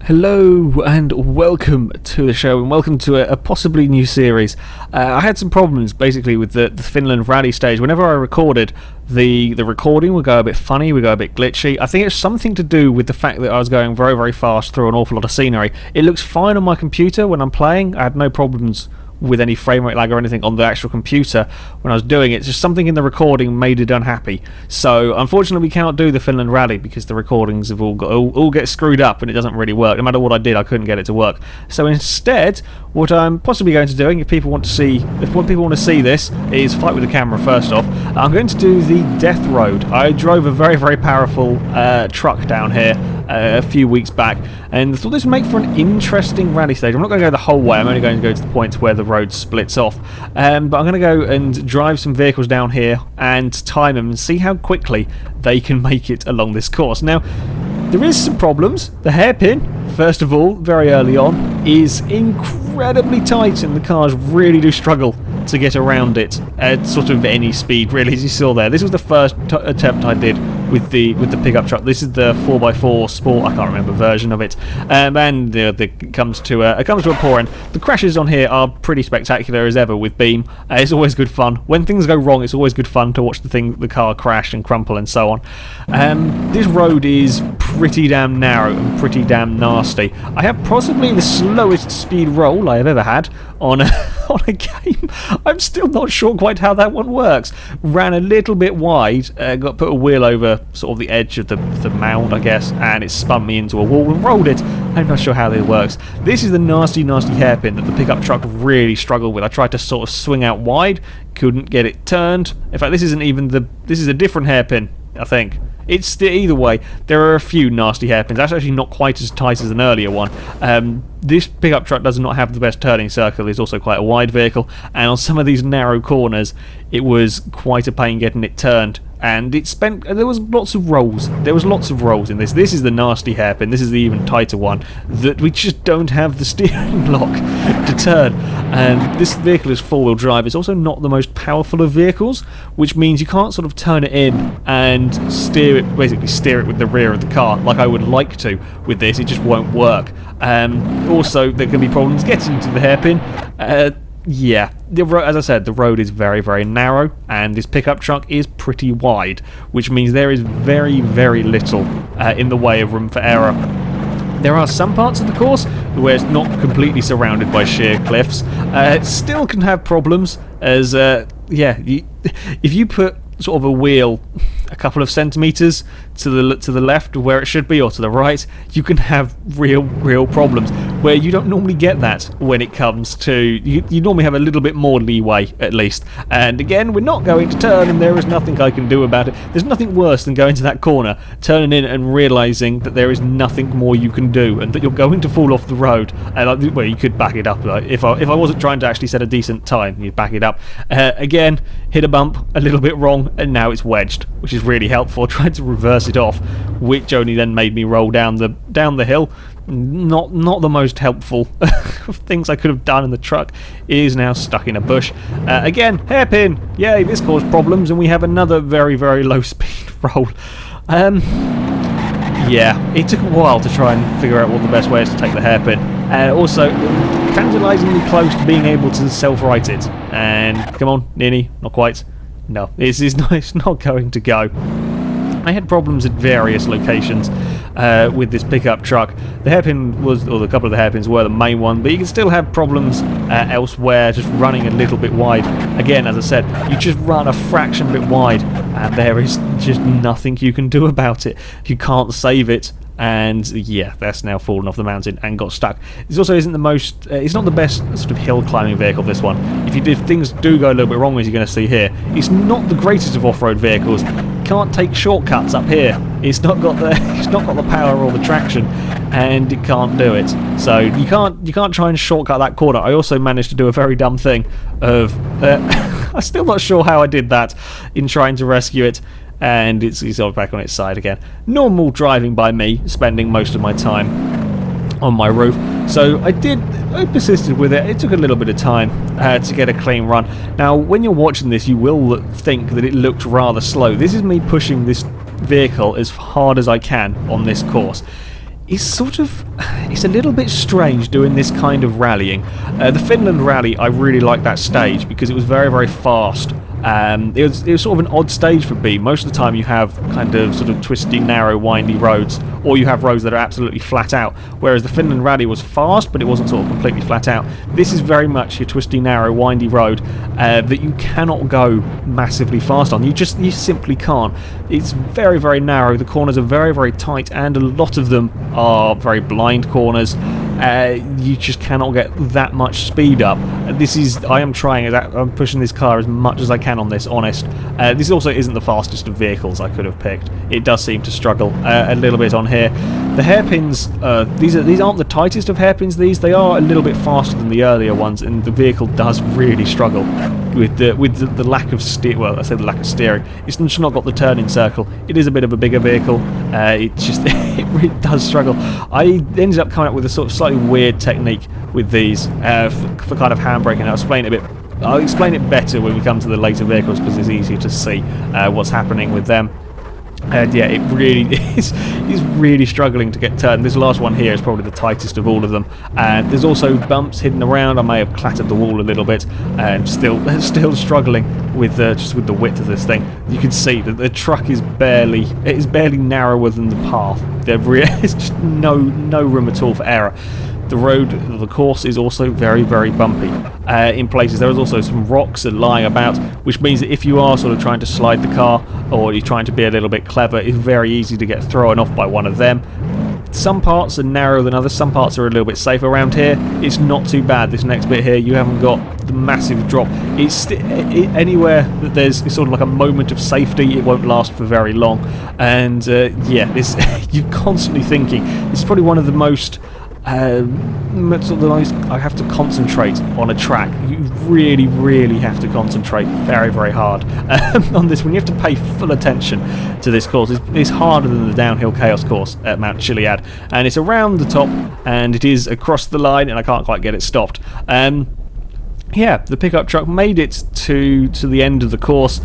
Hello and welcome to the show, and welcome to a possibly new series. I had some problems basically with the Finland rally stage. Whenever I recorded, the recording would go a bit funny, would go a bit glitchy. I think it's something to do with the fact that I was going very, very fast through an awful lot of scenery. It looks fine on my computer when I'm playing. I had no problems with any frame rate lag or anything on the actual computer when I was doing it. It's just something in the recording made it unhappy. So unfortunately we cannot do the Finland rally because the recordings have all get screwed up and it doesn't really work. No matter what I did, I couldn't get it to work. So instead, what I'm possibly going to do, if people want to see this, is fight with the camera first off. I'm going to do the Death Road. I drove a very, very powerful truck down here a few weeks back, and thought this would make for an interesting rally stage. I'm not going to go the whole way, I'm only going to go to the point where the road splits off, but I'm going to go and drive some vehicles down here and time them and see how quickly they can make it along this course. Now, there is some problems. The hairpin, first of all, very early on, is incredibly tight, and the cars really do struggle to get around it at sort of any speed, really, as you saw there. This was the first attempt I did with the pickup truck. This is the 4x4 Sport, I can't remember version of it, and it comes to a poor end. The crashes on here are pretty spectacular as ever with Beam. It's always good fun. When things go wrong, it's always good fun to watch the car crash and crumple and so on. This road is pretty damn narrow and pretty damn nasty. I have possibly the slowest speed roll I have ever had on a game. I'm still not sure quite how that one works. Ran a little bit wide, put a wheel over sort of the edge of the mound, I guess, and it spun me into a wall and rolled it. I'm not sure how that works. This is the nasty hairpin that the pickup truck really struggled with. I tried to sort of swing out wide, couldn't get it turned. In fact, this is a different hairpin, I think. It's either way, there are a few nasty hairpins. That's actually not quite as tight as an earlier one. This pickup truck does not have the best turning circle. It's also quite a wide vehicle, and on some of these narrow corners it was quite a pain getting it turned, and there was lots of rolls. There was lots of rolls in this. This is the nasty hairpin. This is the even tighter one that we just don't have the steering lock to turn. And this vehicle is four-wheel drive. It's also not the most powerful of vehicles, which means you can't sort of turn it in and steer it with the rear of the car like I would like to with this. It just won't work. Also, there can be problems getting to the hairpin. Yeah, as I said, the road is very, very narrow, and this pickup truck is pretty wide, which means there is very, very little in the way of room for error. There are some parts of the course where it's not completely surrounded by sheer cliffs. It still can have problems, as if you put sort of a wheel a couple of centimetres to the left of where it should be, or to the right, you can have real problems where you don't normally get that when it comes to you normally have a little bit more leeway, at least. And again, we're not going to turn, and there is nothing I can do about it. There's nothing worse than going to that corner, turning in and realising that there is nothing more you can do, and that you're going to fall off the road. And well, you could back it up. Like, if I wasn't trying to actually set a decent time, you'd back it up. Again, hit a bump a little bit wrong, and now it's wedged, which is really helpful. I tried to reverse it off, which only then made me roll down the hill. Not the most helpful of things I could have done, and the truck is now stuck in a bush. Again, hairpin! Yay, this caused problems, and we have another very, very low speed roll. Yeah, it took a while to try and figure out what the best way is to take the hairpin. Also, tantalisingly close to being able to self-right it. And come on, nearly, not quite. No, it's not going to go. I had problems at various locations with this pickup truck. The hairpin a couple of the hairpins were the main one, but you can still have problems elsewhere, just running a little bit wide. Again, as I said, you just run a fraction bit wide, and there is just nothing you can do about it. You can't save it. And yeah, that's now fallen off the mountain and got stuck. This also isn't the most, it's not the best sort of hill climbing vehicle, this one. If things do go a little bit wrong, as you're going to see here, it's not the greatest of off-road vehicles. Can't take shortcuts up here. It's not got the power or the traction, and it can't do it. So you can't try and shortcut that corner. I also managed to do a very dumb thing of I'm still not sure how I did that in trying to rescue it. And it's back on its side again. Normal driving by me, spending most of my time on my roof. So I persisted with it. It took a little bit of time to get a clean run. Now, when you're watching this, you will think that it looks rather slow. This is me pushing this vehicle as hard as I can on this course. it's a little bit strange doing this kind of rallying. The Finland rally, I really liked that stage because it was very, very fast. It was sort of an odd stage for B. Most of the time you have kind of sort of twisty, narrow, windy roads, or you have roads that are absolutely flat out, whereas the Finland rally was fast, but it wasn't sort of completely flat out. This is very much your twisty, narrow, windy road that you cannot go massively fast on. You simply can't. It's very, very narrow. The corners are very, very tight, and a lot of them are very blind corners. You just cannot get that much speed up. I'm pushing this car as much as I can on this, honest. This also isn't the fastest of vehicles I could have picked. It does seem to struggle a little bit on here. The hairpins, these aren't the tightest of hairpins. They are a little bit faster than the earlier ones, and the vehicle does really struggle with the lack of steer. Well, I say the lack of steering. It's just not got the turning circle. It is a bit of a bigger vehicle. It really does struggle. I ended up coming up with a sort of slightly weird technique with these for kind of handbraking. I'll explain it better when we come to the later vehicles because it's easier to see what's happening with them. And yeah, it really is. He's really struggling to get turned. This last one here is probably the tightest of all of them. And there's also bumps hidden around. I may have clattered the wall a little bit, and still struggling with just with the width of this thing. You can see that the truck is barely narrower than the path. There's just no room at all for error. The course is also very, very bumpy. In places there is also some rocks lying about, which means that if you are sort of trying to slide the car, or you're trying to be a little bit clever, it's very easy to get thrown off by one of them. Some parts are narrower than others, some parts are a little bit safer around here. It's not too bad. This next bit here, you haven't got the massive drop. Anywhere that there's sort of like a moment of safety, it won't last for very long. And yeah, you're constantly thinking, this is probably one of the most I have to concentrate on a track. You really, really have to concentrate very, very hard on this one. You have to pay full attention to this course. It's harder than the downhill chaos course at Mount Chiliad, and it's around the top, and it is across the line, and I can't quite get it stopped. Yeah, the pickup truck made it to the end of the course.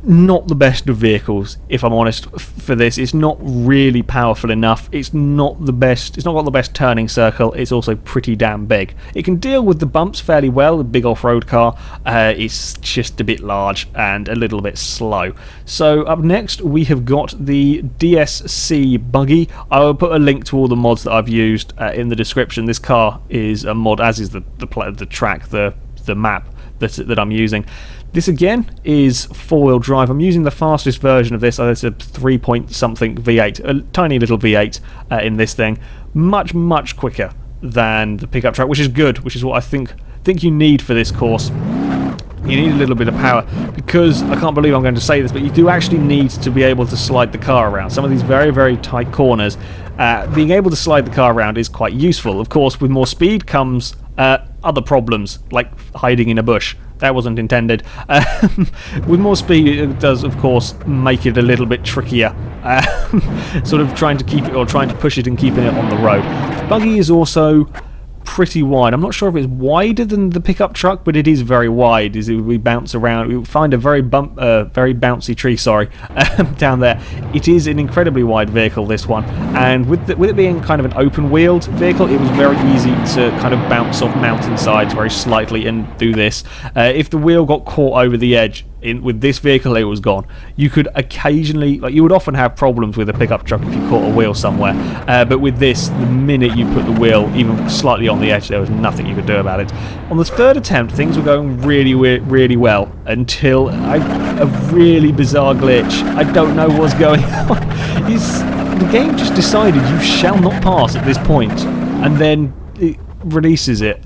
Not the best of vehicles, if I'm honest, for this. It's not really powerful enough. It's not the best. It's not got the best turning circle. It's also pretty damn big. It can deal with the bumps fairly well. A big off-road car. It's just a bit large and a little bit slow. So up next we have got the DSC Buggy. I will put a link to all the mods that I've used in the description. This car is a mod, as is the track, the map that I'm using. This again is four-wheel drive. I'm using the fastest version of this. It's a 3-point-something V8, a tiny little V8 in this thing. Much, much quicker than the pickup truck, which is good, which is what I think you need for this course. You need a little bit of power, because I can't believe I'm going to say this, but you do actually need to be able to slide the car around. Some of these very, very tight corners, being able to slide the car around is quite useful. Of course, with more speed comes other problems, like hiding in a bush. That wasn't intended. With more speed, it does, of course, make it a little bit trickier. Sort of trying to keep it, or trying to push it and keeping it on the road. The Buggy is also pretty wide. I'm not sure if it's wider than the pickup truck, but it is very wide. We bounce around. We find a very bouncy tree. Down there. It is an incredibly wide vehicle, this one, and with it being kind of an open-wheeled vehicle, it was very easy to kind of bounce off mountainsides very slightly and do this. If the wheel got caught over the edge, with this vehicle, it was gone. You could occasionally, you would often have problems with a pickup truck if you caught a wheel somewhere, but with this, the minute you put the wheel even slightly on the edge, there was nothing you could do about it. On the third attempt, things were going really, really well, until a really bizarre glitch. I don't know what's going on. The game just decided you shall not pass at this point, and then it releases it.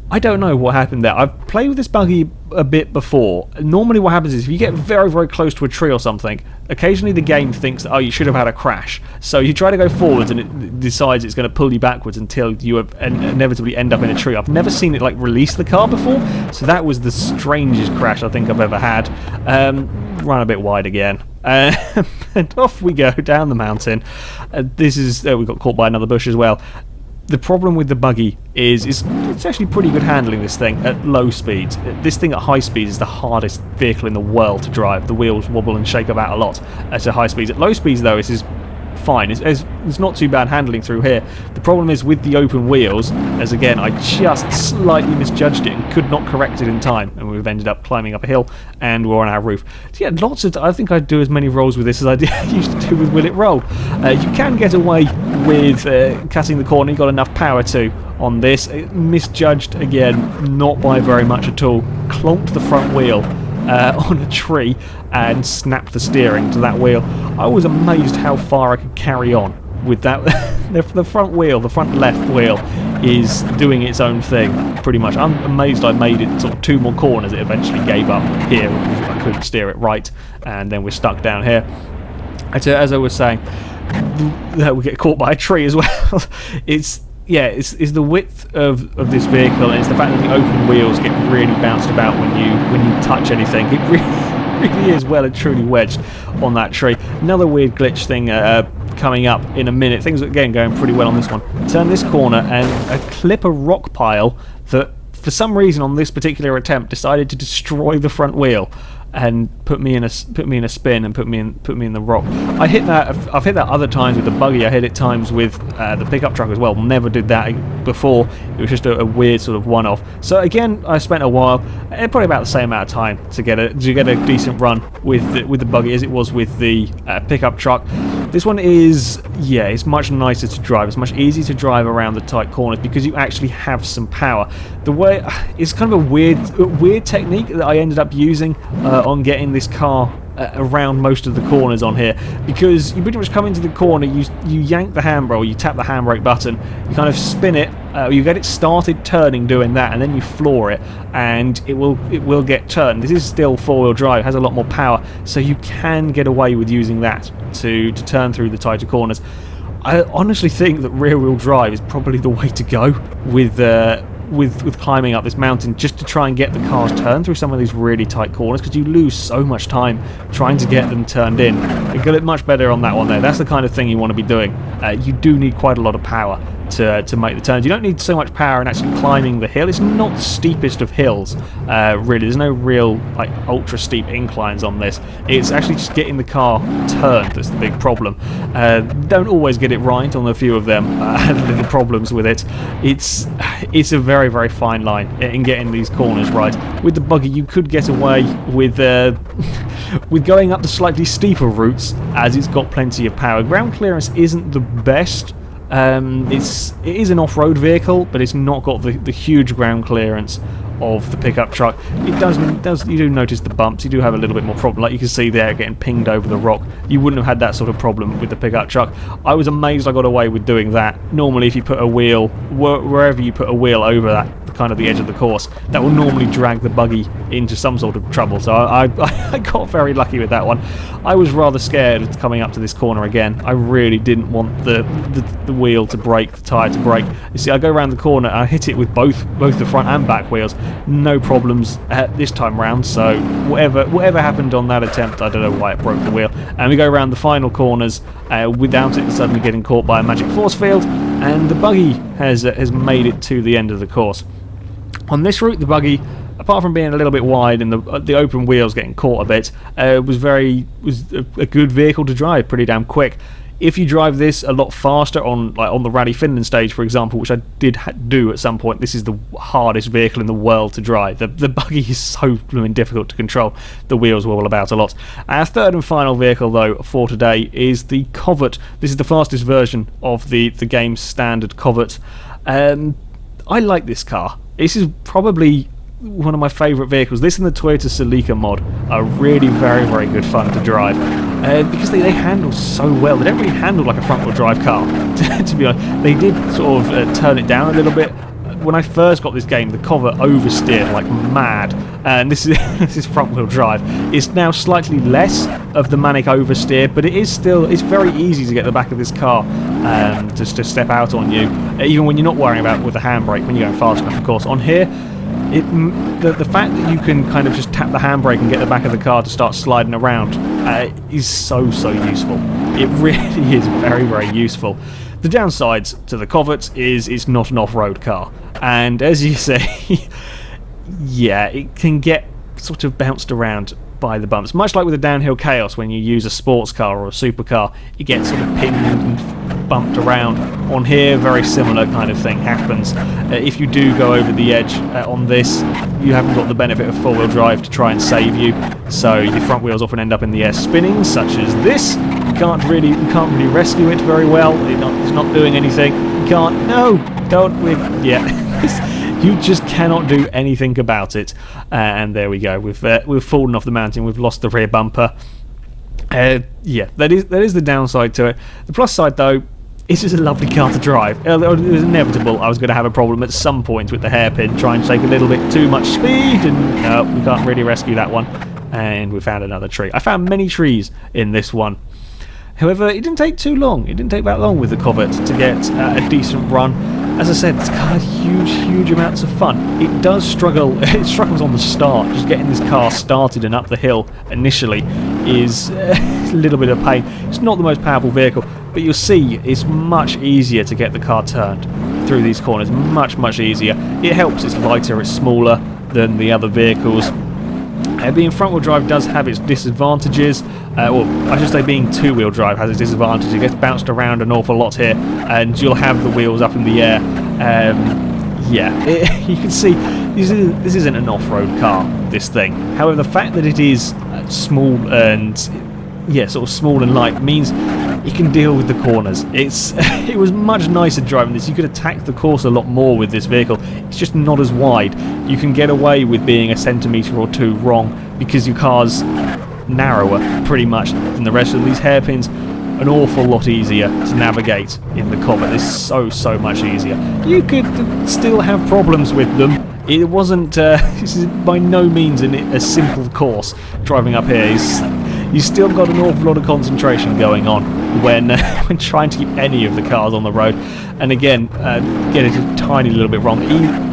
I don't know what happened there. I've played with this Buggy a bit before. Normally what happens is if you get very, very close to a tree or something, occasionally the game thinks that, oh, you should have had a crash. So you try to go forwards and it decides it's going to pull you backwards until you inevitably end up in a tree. I've never seen it release the car before, so that was the strangest crash I think I've ever had. Run a bit wide again. And off we go down the mountain. We got caught by another bush as well. The problem with the Buggy is it's actually pretty good handling this thing at low speeds. This thing at high speeds is the hardest vehicle in the world to drive. The wheels wobble and shake about a lot at high speeds. At low speeds, though, it is fine. It's not too bad handling through here. The problem is with the open wheels, as again I just slightly misjudged it and could not correct it in time, and we've ended up climbing up a hill and we're on our roof. So yeah, lots of I think I'd do as many rolls with this as I used to do with Will It Roll. You can get away with cutting the corner. You got enough power to on this. Misjudged again, not by very much at all. Clonked the front wheel on a tree and snapped the steering to that wheel. I was amazed how far I could carry on with that. The front wheel, the front left wheel, is doing its own thing pretty much. I'm amazed I made it sort of 2 more corners. It eventually gave up here because I couldn't steer it right, and then we're stuck down here. As I was saying, we get caught by a tree as well. It's the width of this vehicle, and it's the fact that the open wheels get really bounced about when you touch anything. It really is well and truly wedged on that tree. Another weird glitch thing coming up in a minute. Things are again going pretty well on this one. Turn this corner and clip a rock pile that for some reason on this particular attempt decided to destroy the front wheel and put me in a spin and put me in the rock. I've hit that other times with the buggy. I hit it times with the pickup truck as well. Never did that before. It was just a weird sort of one-off. So again, I spent a while, probably about the same amount of time to get a decent run with the buggy as it was with the pickup truck. This one is, it's much nicer to drive. It's much easier to drive around the tight corners because you actually have some power. The way it's kind of a weird technique that I ended up using on getting this car around most of the corners on here, because you pretty much come into the corner, you yank the handbrake, you tap the handbrake button, you kind of spin it, you get it started turning doing that, and then you floor it and it will get turned. This is still 4-wheel drive, has a lot more power, so you can get away with using that to turn through the tighter corners. I honestly think that rear-wheel drive is probably the way to go with climbing up this mountain, just to try and get the cars turned through some of these really tight corners, because you lose so much time trying to get them turned in. You got it much better on that one there. That's the kind of thing you want to be doing. You do need quite a lot of power to make the turns. You don't need so much power in actually climbing the hill. It's not the steepest of hills, really. There's no real like ultra steep inclines on this. It's actually just getting the car turned that's the big problem. Don't always get it right on a few of them. Had little problems with it. It's a very, very fine line in getting these corners right. With the buggy, you could get away with going up the slightly steeper routes, as it's got plenty of power. Ground clearance isn't the best. It is an off-road vehicle, but it's not got the huge ground clearance of the pickup truck. It does. You do notice the bumps. You do have a little bit more problem, like you can see there, getting pinged over the rock. You wouldn't have had that sort of problem with the pickup truck. I was amazed I got away with doing that. Normally, if you put a wheel wherever you put a wheel over that kind of the edge of the course, that will normally drag the buggy into some sort of trouble. So I got very lucky with that one. I was rather scared of coming up to this corner again. I really didn't want the wheel to break, the tyre to break. You see, I go around the corner and I hit it with both the front and back wheels. No problems this time round. So whatever happened on that attempt, I don't know why it broke the wheel. And we go around the final corners without it suddenly getting caught by a magic force field, and the buggy has made it to the end of the course. On this route, the buggy, apart from being a little bit wide and the open wheels getting caught a bit, was a good vehicle to drive, pretty damn quick. If you drive this a lot faster on the Rally Finland stage, for example, which I did do at some point, this is the hardest vehicle in the world to drive. The buggy is so blooming difficult to control. The wheels wobble about a lot. Our third and final vehicle, though, for today is the Covet. This is the fastest version of the game's standard Covet. I like this car. This is probably one of my favourite vehicles. This and the Toyota Celica mod are really very, very good fun to drive because they handle so well. They don't really handle like a front-wheel drive car, to be honest. They did sort of turn it down a little bit. When I first got this game, the Covet oversteered like mad, and this is front-wheel drive. It's now slightly less of the manic oversteer, but it's very easy to get the back of this car just to step out on you, even when you're not worrying about with the handbrake when you're going fast enough, of course. On here, the fact that you can kind of just tap the handbrake and get the back of the car to start sliding around is so useful. It really is very, very useful. The downsides to the Covet is it's not an off-road car, and as you say, yeah, it can get sort of bounced around by the bumps. Much like with the downhill chaos, when you use a sports car or a supercar, you get sort of pinned and bumped around. On here, very similar kind of thing happens. If you do go over the edge on this, you haven't got the benefit of four-wheel drive to try and save you, so your front wheels often end up in the air spinning, such as this. You can't really rescue it very well. It's not doing anything. You can't. No, don't. Yeah. You just cannot do anything about it. And there we go. We've fallen off the mountain. We've lost the rear bumper. Yeah, that is the downside to it. The plus side, though, it's just a lovely car to drive. It was inevitable I was going to have a problem at some point with the hairpin, trying to take a little bit too much speed, and no, we can't really rescue that one. And we found another tree. I found many trees in this one. However, it didn't take too long. It didn't take that long with the Covet to get a decent run. As I said, it's kind of huge amounts of fun. It does struggle. It struggles on the start. Just getting this car started and up the hill initially is a little bit of pain. It's not the most powerful vehicle, but you'll see it's much easier to get the car turned through these corners. Much easier. It helps. It's lighter. It's smaller than the other vehicles. Being front-wheel drive does have its disadvantages, or I should say being two-wheel drive has its disadvantages. It gets bounced around an awful lot here, and you'll have the wheels up in the air. Yeah, you can see this isn't an off-road car, this thing. However, the fact that it is small and sort of small and light means it can deal with the corners. It was much nicer driving this. You could attack the course a lot more with this vehicle. It's just not as wide. You can get away with being a centimetre or two wrong because your car's narrower pretty much than the rest of these hairpins. An awful lot easier to navigate in the Covet. It's so much easier. You could still have problems with them. It wasn't. This is by no means a simple course. Driving up here you still got an awful lot of concentration going on when trying to keep any of the cars on the road. And again, get it a tiny little bit wrong.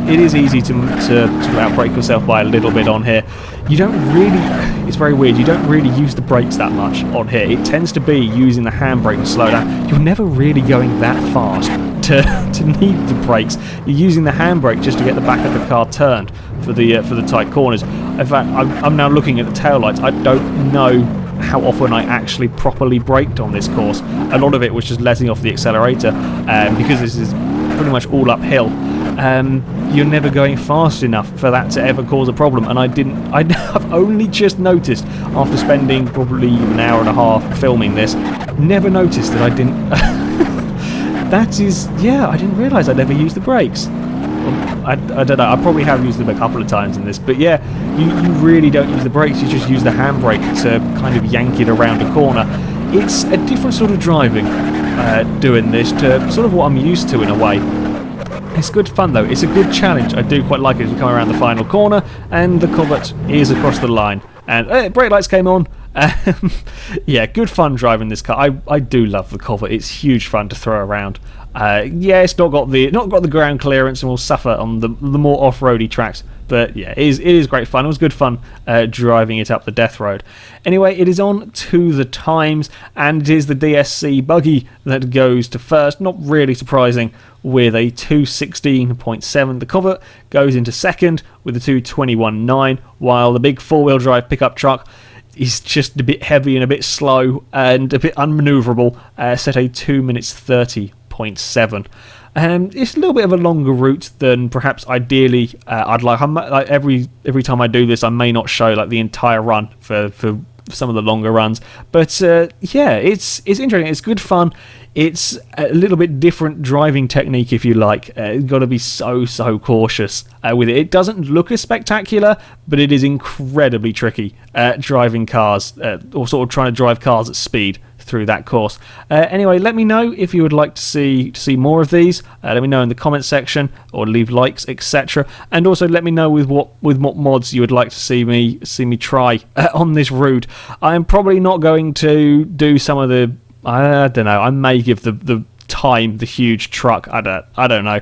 It is easy to outbrake yourself by a little bit on here. You don't really. It's very weird. You don't really use the brakes that much on here. It tends to be using the handbrake to slow down. You're never really going that fast to need the brakes. You're using the handbrake just to get the back of the car turned for the tight corners. In fact, I'm now looking at the taillights. I don't know how often I actually properly braked on this course. A lot of it was just letting off the accelerator, because this is pretty much all uphill. You're never going fast enough for that to ever cause a problem, and I've only just noticed after spending probably an hour and a half filming this, never noticed that I didn't I didn't realise I'd ever used the brakes. I don't know, I probably have used them a couple of times in this, but yeah, you really don't use the brakes, you just use the handbrake to kind of yank it around a corner. It's a different sort of driving, doing this, to sort of what I'm used to in a way. It's good fun though, it's a good challenge. I do quite like it as we come around the final corner, and the Covet is across the line. And brake lights came on. Yeah, good fun driving this car. I do love the Covet. It's huge fun to throw around. Yeah, it's not got the ground clearance and will suffer on the more off-roady tracks. But yeah, it is great fun. It was good fun driving it up the death road. Anyway, it is on to the times, and it is the DSC Buggy that goes to first. Not really surprising, with a 2:16.7. The Covet goes into second with a 2:21.9, while the big four-wheel drive pickup truck is just a bit heavy and a bit slow and a bit unmanoeuvrable, set a 2 minutes 30.7. It's a little bit of a longer route than perhaps ideally I'd like. Every time I do this, I may not show like the entire run for some of the longer runs, but yeah, it's interesting. It's good fun. It's a little bit different driving technique, if you like. You've got to be so cautious with it. It doesn't look as spectacular, but it is incredibly tricky driving cars, or sort of trying to drive cars at speed through that course. Anyway, let me know if you would like to see more of these. Let me know in the comments section, or leave likes, etc. And also let me know with what mods you would like to see me try on this route. I'm probably not going to do some of the. I don't know. I may give the time the huge truck. I don't know.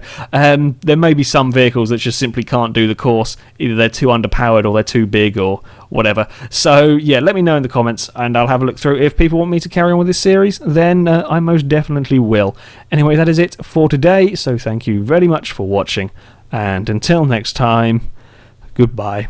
There may be some vehicles that just simply can't do the course. Either they're too underpowered or they're too big or whatever. So yeah, let me know in the comments and I'll have a look through. If people want me to carry on with this series, then I most definitely will. Anyway, that is it for today. So thank you very much for watching, and until next time, goodbye.